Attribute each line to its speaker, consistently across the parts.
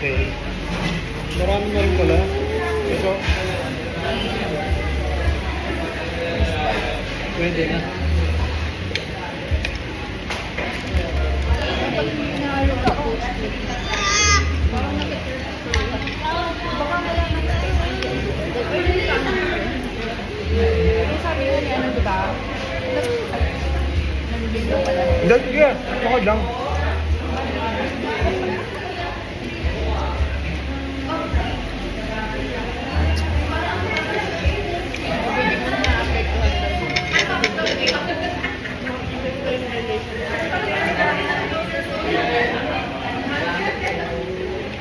Speaker 1: Okay.
Speaker 2: Marami na rin pala. Ito. Pwede na.
Speaker 3: Sabi ko niya, ano diba? Nandito pala.
Speaker 1: Hindi, sige. Okay lang.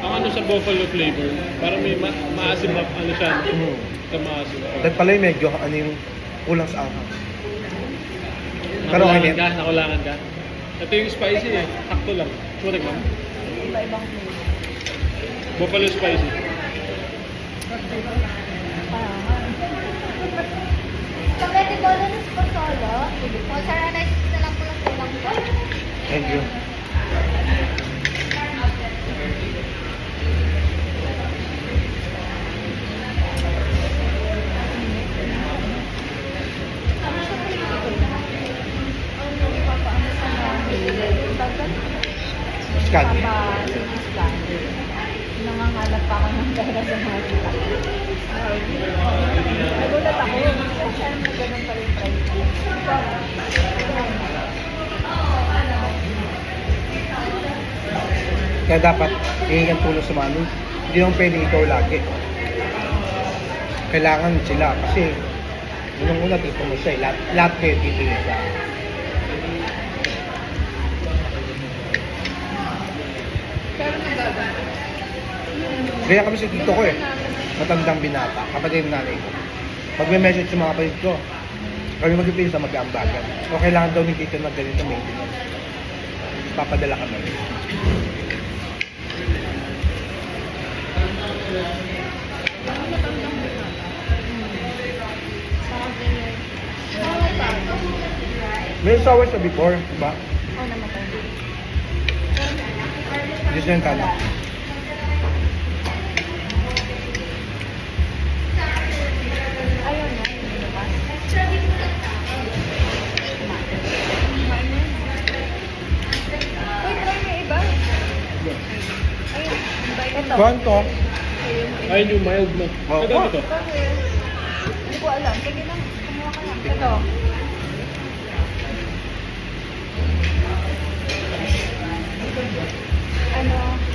Speaker 2: Ang ano sa buffalo flavor, para may maasim na ano siya. Sa maasim.
Speaker 1: Dahil pala yung medyo ano yung kulang sa anghang. Pero okay
Speaker 2: Nakulangan ka, nakulangan ka. Ito yung spicy eh. Sakto lang. Sumatik man.
Speaker 3: Iba-ibang flavor.
Speaker 2: Buffalo spicy.
Speaker 4: Spaghetti bolognese po solo. Mozzarella cheese na lang po yung kulang po.
Speaker 1: Thank you. Scan.
Speaker 3: Papa-scan. Nangangalap pa ako ng pera sa mga kita. Nagulat ako. Saan na ganun pa rin price?
Speaker 1: Kaya dapat hingin ang tulong sa mga ano. Hindi naman pwedeng ikaw lagi. Kailangan sila kasi unang-una dito mo siya. Lahat kayo titingin siya.
Speaker 3: Pero nagaga.
Speaker 1: Kaya kami sa tito ko eh. Matandang binata. Kapatid ng nanay ko. Pag may message sa mga kapatid ko, kami mag-ipin sa mag-aambagan. O kailangan daw ni tito na ganito maintenance. Papadala kami. May sour sa before, diba?
Speaker 3: Oo naman tayo.
Speaker 1: Diyos yung kanan.
Speaker 3: Ayun na. Uy, try mo iba. Ayun. Ito.
Speaker 1: Kwanto?
Speaker 2: Ayun yung mild mo.
Speaker 1: Oh.
Speaker 2: Ito, ito.
Speaker 3: Bakit? Hindi ko alam. Sige lang. Kumuha ka lang. Ito. Ano?